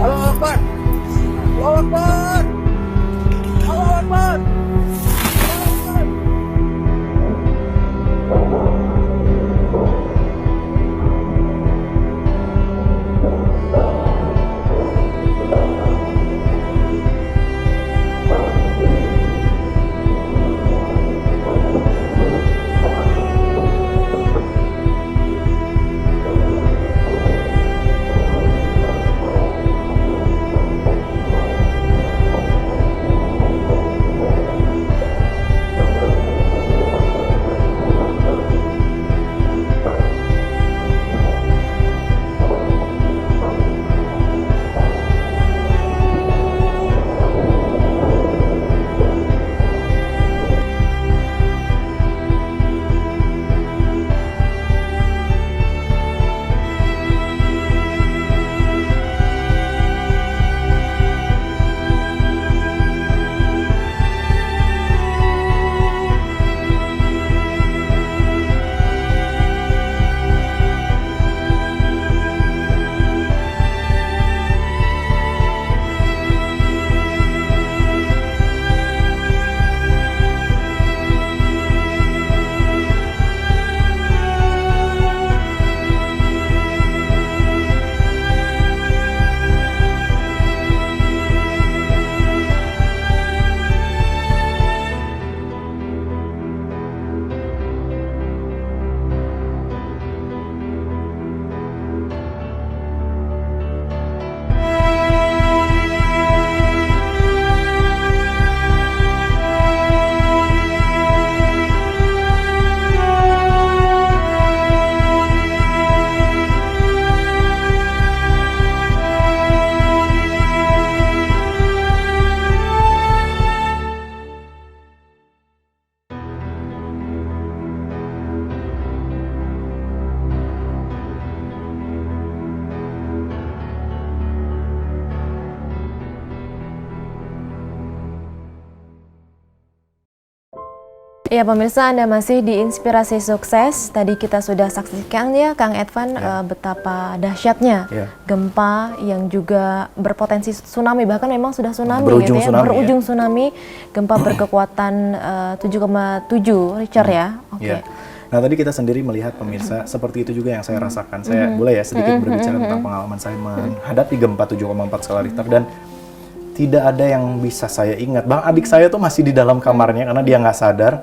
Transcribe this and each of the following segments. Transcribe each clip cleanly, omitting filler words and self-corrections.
Allahu Akbar. Allahu Akbar. Allahu Akbar. Ya pemirsa, Anda masih di Inspirasi Sukses. Tadi kita sudah saksikan ya Kang Edvan betapa dahsyatnya gempa yang juga berpotensi tsunami, bahkan memang sudah tsunami gitu ya, berujung tsunami, gempa berkekuatan 7,7 Richter ya. Oke. Nah tadi kita sendiri melihat pemirsa seperti itu juga yang saya rasakan. Saya boleh ya sedikit berbicara tentang pengalaman saya menghadapi gempa 7,4 skala Richter, dan tidak ada yang bisa saya ingat. Bang adik saya tuh masih di dalam kamarnya karena dia nggak sadar.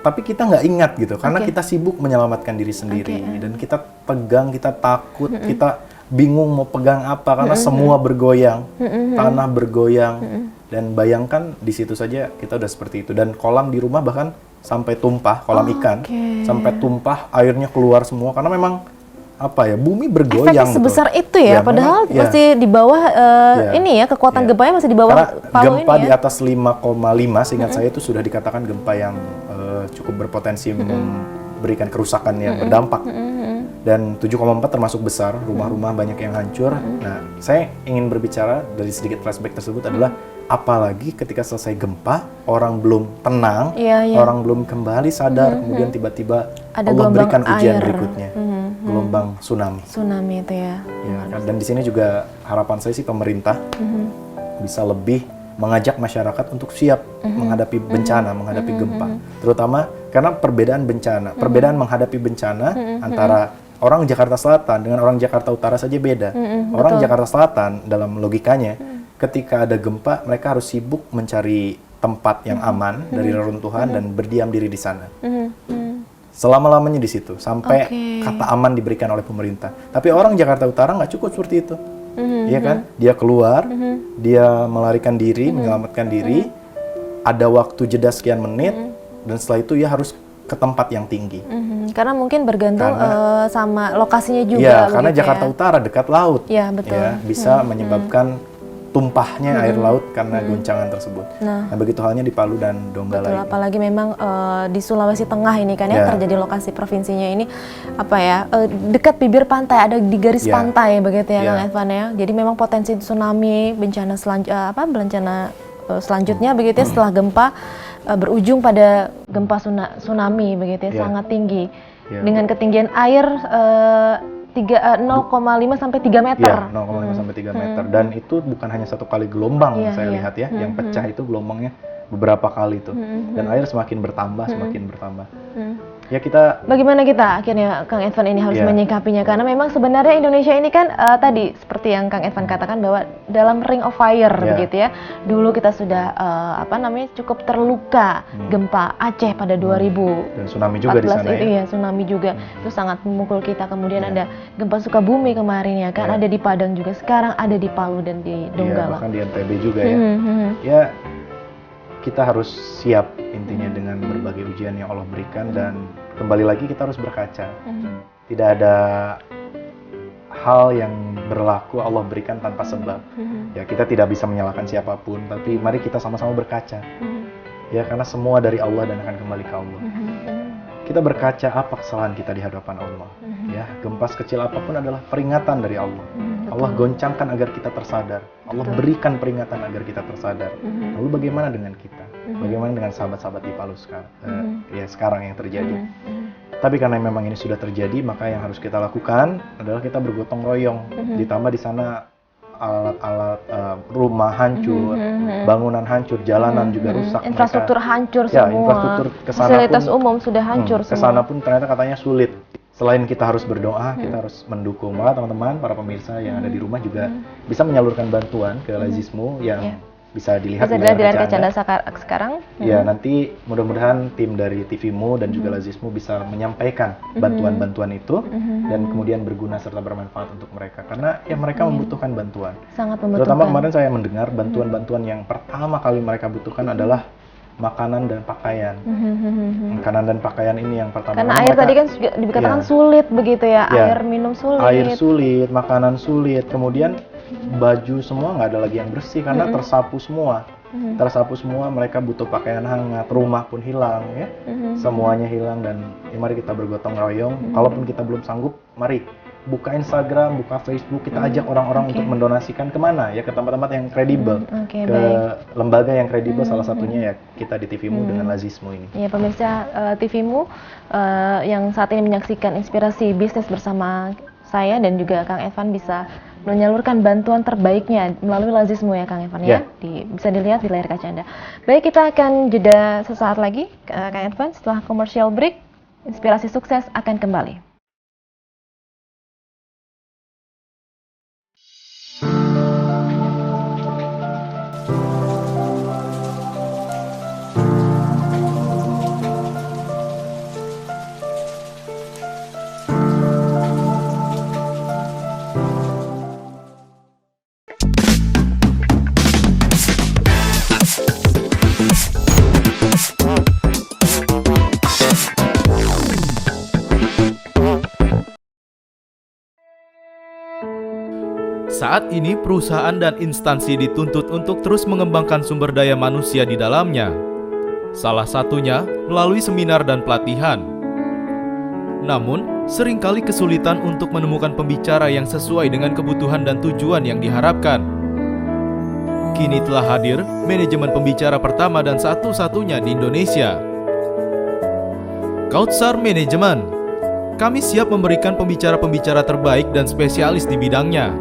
Tapi kita nggak ingat gitu, karena kita sibuk menyelamatkan diri sendiri. Dan kita tegang, kita takut, kita bingung mau pegang apa, karena semua bergoyang, tanah bergoyang. Dan bayangkan di situ saja kita udah seperti itu. Dan kolam di rumah bahkan sampai tumpah, kolam ikan, sampai tumpah, airnya keluar semua. Karena memang apa ya, bumi bergoyang. Efeknya sebesar itu ya, padahal masih di bawah ini ya, kekuatan gempanya masih di bawah Palu gempa ini di atas 5,5 seingat saya itu sudah dikatakan gempa yang cukup berpotensi memberikan kerusakan yang berdampak. Dan 7,4 termasuk besar, rumah-rumah banyak yang hancur. Nah, saya ingin berbicara dari sedikit flashback tersebut adalah apalagi ketika selesai gempa, orang belum tenang, orang belum kembali sadar, kemudian tiba-tiba Allah berikan ujian berikutnya. Gelombang tsunami. Tsunami itu ya. Dan di sini juga harapan saya sih pemerintah bisa lebih mengajak masyarakat untuk siap menghadapi bencana, menghadapi gempa. Terutama karena perbedaan bencana, perbedaan menghadapi bencana antara orang Jakarta Selatan dengan orang Jakarta Utara saja beda. Orang Jakarta Selatan dalam logikanya, ketika ada gempa mereka harus sibuk mencari tempat yang aman dari reruntuhan dan berdiam diri di sana. Selama-lamanya di situ, sampai kata aman diberikan oleh pemerintah. Tapi orang Jakarta Utara nggak cukup seperti itu. Iya kan? Dia keluar, dia melarikan diri, menyelamatkan diri, ada waktu jeda sekian menit, dan setelah itu ya harus ke tempat yang tinggi. Karena mungkin bergantung sama lokasinya juga. Iya, karena Jakarta Utara dekat laut. Iya, betul. Ya, bisa menyebabkan tumpahnya air laut karena goncangan tersebut. Nah, begitu halnya di Palu dan Donggala. Betul, apalagi memang di Sulawesi Tengah ini kan ya, terjadi lokasi provinsinya ini apa ya, dekat bibir pantai, ada di garis pantai begitu ya Kang Edvan ya. Jadi memang potensi tsunami, bencana selanjutnya begitu ya setelah gempa berujung pada gempa tsunami begitu ya, sangat tinggi. Dengan ketinggian air 0,5 sampai 3 meter. Iya, 0,5 sampai 3 meter. Dan itu bukan hanya satu kali gelombang saya lihat ya, yang pecah itu gelombangnya beberapa kali tuh. Dan air semakin bertambah, semakin bertambah. Ya kita. Bagaimana kita akhirnya Kang Edvan ini harus menyikapinya? Karena memang sebenarnya Indonesia ini kan tadi seperti yang Kang Edvan katakan bahwa dalam ring of fire begitu ya. Dulu kita sudah cukup terluka gempa Aceh pada 2000. Dan tsunami juga di sana itu ya, tsunami juga. Itu sangat memukul kita. Kemudian ada gempa Sukabumi kemarin ya kan, ada di Padang juga, sekarang ada di Palu dan di Donggala. Bahkan di NTB juga ya. Ya kita harus siap intinya dengan berbagai ujian yang Allah berikan, dan kembali lagi kita harus berkaca. Tidak ada hal yang berlaku Allah berikan tanpa sebab. Ya kita tidak bisa menyalahkan siapapun, tapi mari kita sama-sama berkaca. Ya karena semua dari Allah dan akan kembali ke Allah. Kita berkaca apa kesalahan kita di hadapan Allah. Ya, gempa sekecil apapun adalah peringatan dari Allah. Allah goncangkan agar kita tersadar. Allah berikan peringatan agar kita tersadar. Lalu bagaimana dengan kita? Bagaimana dengan sahabat-sahabat di Palu sekarang? Sekarang yang terjadi. Tapi karena memang ini sudah terjadi, maka yang harus kita lakukan adalah kita bergotong royong. Ditambah di sana alat-alat rumah hancur, bangunan hancur, jalanan juga rusak, infrastruktur hancur semua. Infrastruktur fasilitas umum sudah hancur semua. Kesana pun ternyata katanya sulit. Selain kita harus berdoa, kita harus mendukung. Maka teman-teman, para pemirsa yang ada di rumah juga bisa menyalurkan bantuan ke Lazismu yang bisa dilihat di layar kaca sekarang. Ya, nanti mudah-mudahan tim dari TVMU dan juga Lazismu bisa menyampaikan bantuan-bantuan itu dan kemudian berguna serta bermanfaat untuk mereka, karena ya mereka membutuhkan bantuan. Sangat membutuhkan. Terutama kemarin saya mendengar bantuan-bantuan yang pertama kali mereka butuhkan adalah makanan dan pakaian. Makanan dan pakaian ini yang pertama. Karena air tadi kan dikatakan sulit begitu ya, air minum sulit. Air sulit, makanan sulit, kemudian baju semua nggak ada lagi yang bersih karena tersapu semua. Tersapu semua, mereka butuh pakaian hangat, rumah pun hilang ya. Semuanya hilang, dan mari kita bergotong royong. Kalaupun kita belum sanggup, mari buka Instagram, buka Facebook, kita ajak orang-orang untuk mendonasikan kemana ya, ke tempat-tempat yang kredibel, ke lembaga yang kredibel, salah satunya ya kita di TVMU dengan Lazismu ini. Ya pemirsa TVMU yang saat ini menyaksikan Inspirasi Bisnis bersama saya dan juga Kang Edvan bisa menyalurkan bantuan terbaiknya melalui Lazismu ya Kang Edvan ya. Bisa dilihat di layar kaca Anda. Baik, kita akan jeda sesaat lagi Kang Edvan, setelah commercial break. Inspirasi Sukses akan kembali. Saat ini perusahaan dan instansi dituntut untuk terus mengembangkan sumber daya manusia di dalamnya. Salah satunya melalui seminar dan pelatihan. Namun, seringkali kesulitan untuk menemukan pembicara yang sesuai dengan kebutuhan dan tujuan yang diharapkan. Kini telah hadir manajemen pembicara pertama dan satu-satunya di Indonesia. Kautsar Management. Kami siap memberikan pembicara-pembicara terbaik dan spesialis di bidangnya.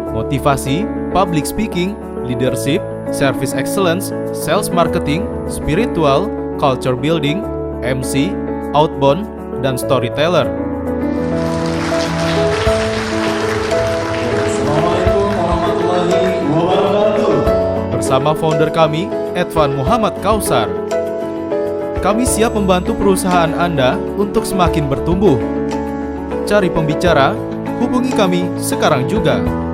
Motivasi, public speaking, leadership, service excellence, sales marketing, spiritual, culture building, MC, outbound, dan storyteller. Assalamualaikum warahmatullahi wabarakatuh. Bersama founder kami, Edvan Muhammad Kautsar. Kami siap membantu perusahaan Anda untuk semakin bertumbuh. Cari pembicara, hubungi kami sekarang juga.